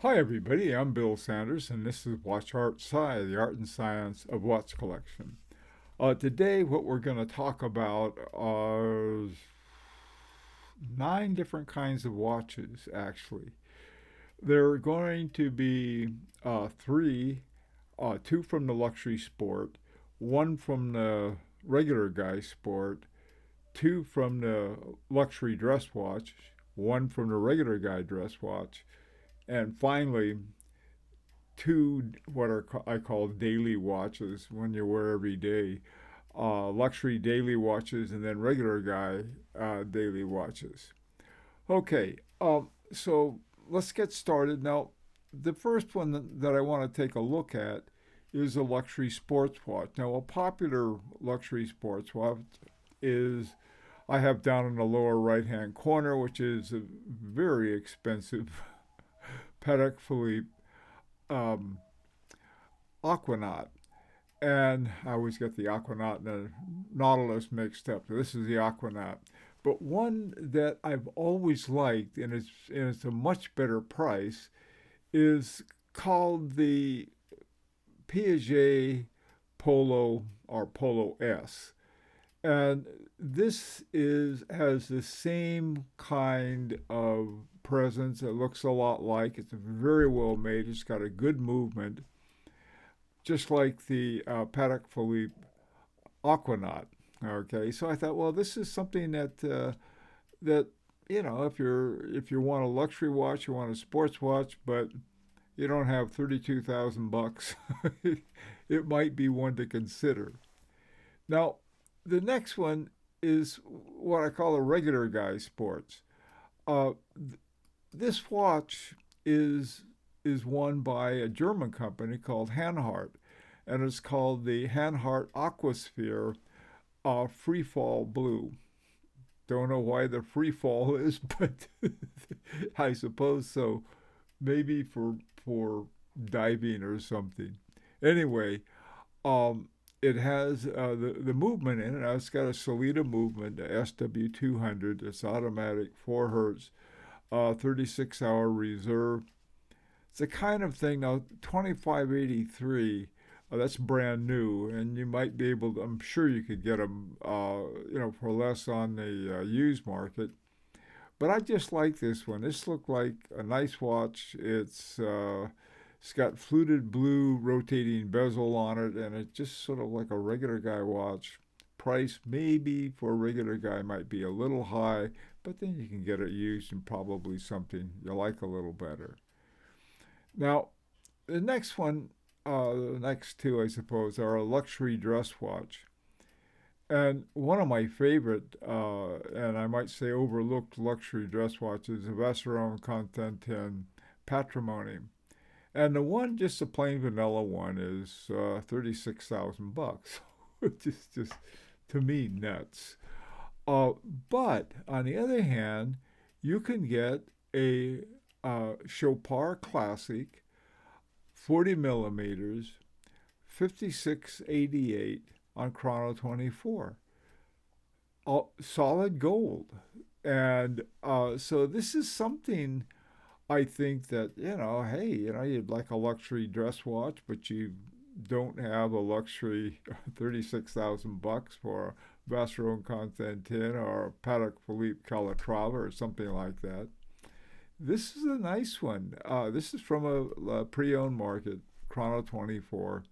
Hi, everybody. I'm Bill Sanders, and this is Watch Art Sci, the art and science of watch collection. Today, what we're going to talk about are nine different kinds of watches, actually. There are going to be three, two from the luxury sport, one from the regular guy sport, two from the luxury dress watch, one from the regular guy dress watch, and finally, two what are I call daily watches when you wear every day, luxury daily watches, and then regular guy daily watches. Okay, so let's get started now. The first one that I want to take a look at is a luxury sports watch. Now, a popular luxury sports watch is I have down in the lower right hand corner, which is a very expensive Patek Philippe um, Aquanaut. And I always get the Aquanaut and the Nautilus mixed up. So this is the Aquanaut. But one that I've always liked, and it's a much better price, is called the Piaget Polo or Polo S. And this is has the same kind of presence. It looks a lot like it's very well made. It's got a good movement, just like the Patek Philippe Aquanaut. Okay, so I thought, well, this is something that if you want a luxury watch, you want a sports watch, but you don't have 32,000 bucks, it might be one to consider. Now, the next one is what I call a regular guy sports. Uh, this watch is won by a German company called Hanhart, and it's called the Hanhart Aquasphere Freefall Blue. Don't know why the free fall is, but I suppose so. Maybe for diving or something. Anyway, um, it has the movement in it. It's got a Sellita movement, the SW200. It's automatic, 4 hertz, 36-hour reserve. It's the kind of thing now. 2583. That's brand new, and you might be able to. I'm sure you could get them, for less on the used market. But I just like this one. This looked like a nice watch. It's got fluted blue rotating bezel on it, and it's just sort of like a regular guy watch. Price maybe for a regular guy might be a little high, but then you can get it used and probably something you like a little better. Now, the next one, the next two, I suppose, are a luxury dress watch. And one of my favorite, and I might say overlooked luxury dress watches, the Vacheron Constantin Patrimony. And the one, just a plain vanilla one, is 36,000 bucks, which is just to me nuts. Uh, but on the other hand, you can get a Chopard Classic, 40 millimeters, 5688 on Chrono 24, solid gold. And so this is something I think that, hey, you'd like a luxury dress watch, but you don't have a luxury 36,000 bucks for a Vacheron Constantin or a Patek Philippe Calatrava or something like that. This is a nice one. This is from a pre-owned market, Chrono 24,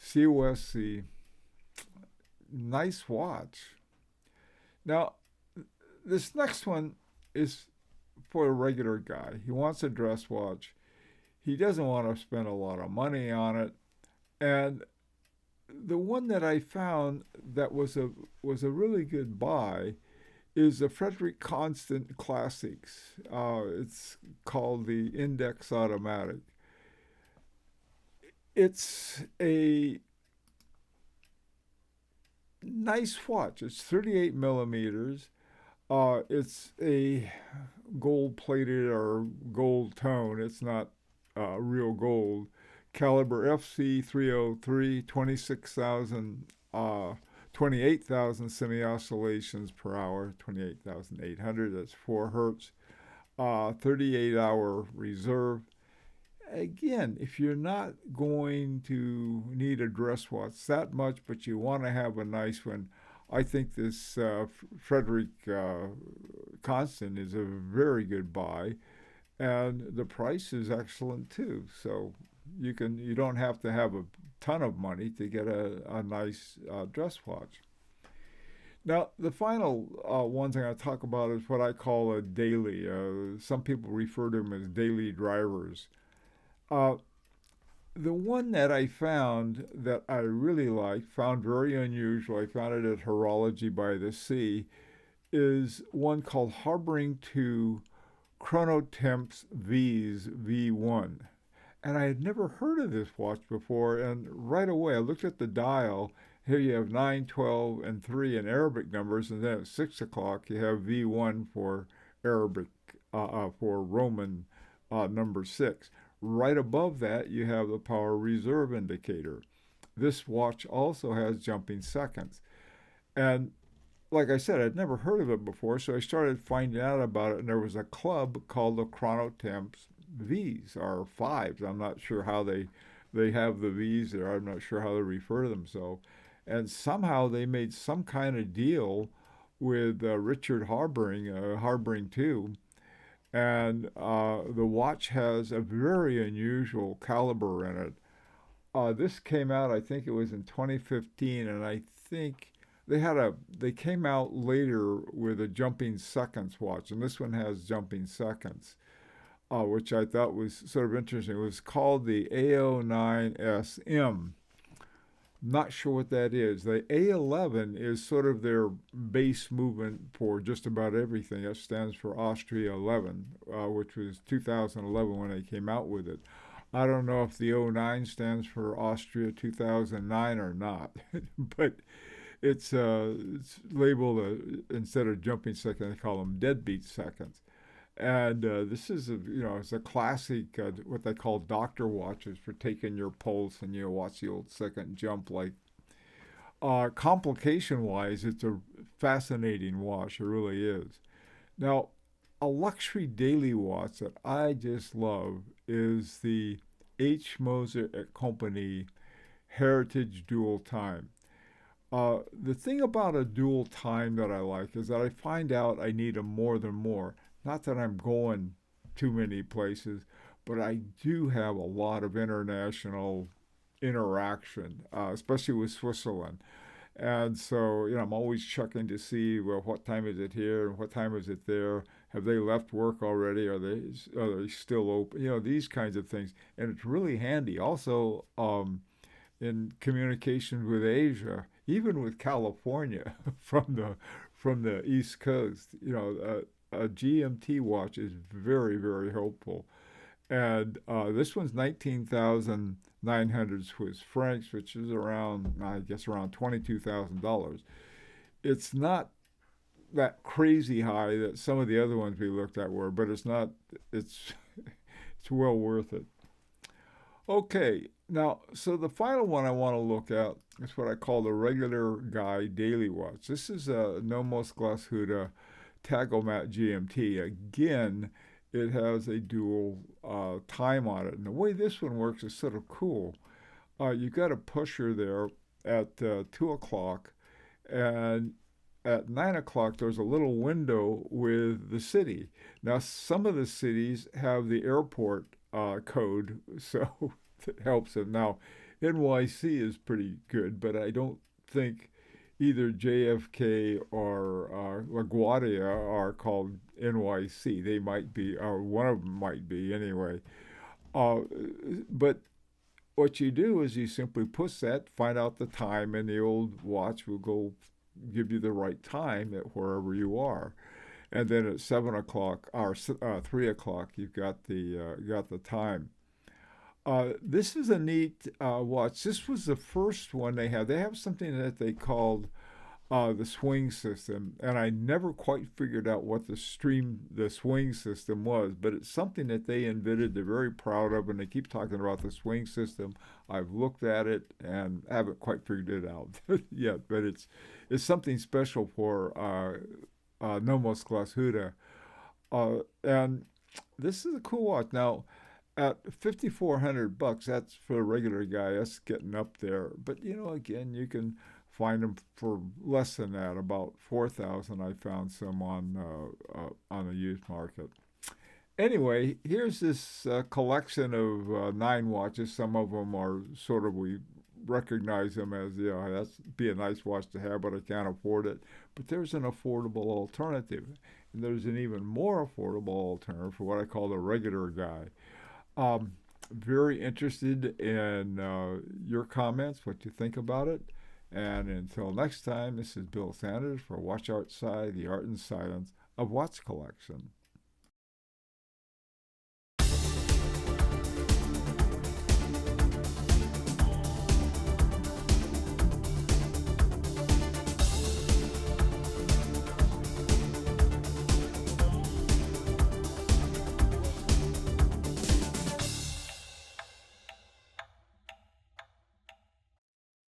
COSC. Nice watch. Now, this next one is for a regular guy. He wants a dress watch. He doesn't want to spend a lot of money on it. And the one that I found that was a really good buy is the Frederick Constant Classics. It's called the Index Automatic. It's a nice watch. It's 38 millimeters. It's a gold plated or gold tone. It's not real gold. Caliber FC 303, 26,000, 28,000 semi oscillations per hour, 28,800. That's 4 hertz. 38-hour reserve. Again, if you're not going to need a dress watch that much, but you want to have a nice one, I think this Frederick Constant is a very good buy, and the price is excellent too. So you don't have to have a ton of money to get a nice dress watch. Now, the final ones I'm going to talk about is what I call a daily. Some people refer to them as daily drivers. Uh, the one that I found that I really liked, found very unusual, I found it at Horology by the Sea, is one called Harboring 2 Chronotemps V's V1. And I had never heard of this watch before, and right away I looked at the dial. Here you have 9, 12, and 3 in Arabic numbers, and then at 6 o'clock you have V1 for Arabic, for Roman number 6. Right above that, you have the power reserve indicator. This watch also has jumping seconds. And like I said, I'd never heard of it before, so I started finding out about it, and there was a club called the Chronotemps V's, or Fives. I'm not sure how they have the V's there. I'm not sure how they refer to themselves. And somehow they made some kind of deal with Richard Harboring 2, and the watch has a very unusual caliber in it. This came out, I think it was in 2015, and I think they came out later with a jumping seconds watch, and this one has jumping seconds, which I thought was sort of interesting. It was called the A09SM. Not sure what that is. The A11 is sort of their base movement for just about everything. It stands for Austria 11, which was 2011 when they came out with it. I don't know if the O9 stands for Austria 2009 or not, but it's labeled, instead of jumping seconds, they call them deadbeat seconds. And this is it's a classic, what they call doctor watches for taking your pulse, and watch the old second jump. Like complication wise, it's a fascinating watch. It really is. Now, a luxury daily watch that I just love is the H. Moser et Company Heritage Dual Time. The thing about a dual time that I like is that I find out I need them more than more. Not that I'm going too many places, but I do have a lot of international interaction, especially with Switzerland. And so, I'm always checking to see, well, what time is it here and what time is it there? Have they left work already? Are they still open? These kinds of things. And it's really handy. Also, in communication with Asia, even with California from the East Coast, a GMT watch is very, very helpful. And this one's 19,900 Swiss francs, which is around, I guess, around $22,000. It's not that crazy high that some of the other ones we looked at were, but it's not. It's well worth it. Okay, now, so the final one I want to look at is what I call the regular guy daily watch. This is a Nomos Glashütte Tagomat GMT. Again, it has a dual time on it. And the way this one works is sort of cool. You've got a pusher there at 2 o'clock, and at 9 o'clock, there's a little window with the city. Now, some of the cities have the airport code, so it helps them. Now, NYC is pretty good, but I don't think either JFK or LaGuardia are called NYC. They might be, or one of them might be anyway. Uh, but what you do is you simply push that, find out the time, and the old watch will go give you the right time at wherever you are. And then at 7 o'clock or 3 o'clock, you've got the time. This is a neat watch. This was the first one they had. They have something that they called the swing system, and I never quite figured out what the swing system was, but it's something that they invented. They're very proud of, and they keep talking about the swing system. I've looked at it and haven't quite figured it out yet, but it's something special for Nomos Glashütte. And this is a cool watch. Now, at $5,400, that's for a regular guy. That's getting up there. But again, you can find them for less than that, about 4,000. I found some on the used market. Anyway, here's this collection of 9 watches. Some of them are sort of, we recognize them as, that's be a nice watch to have, but I can't afford it. But there's an affordable alternative. And there's an even more affordable alternative for what I call the regular guy. Very interested in your comments, what you think about it. And until next time, this is Bill Sanders for Watch Outside, the Art and Science of Watch Collection.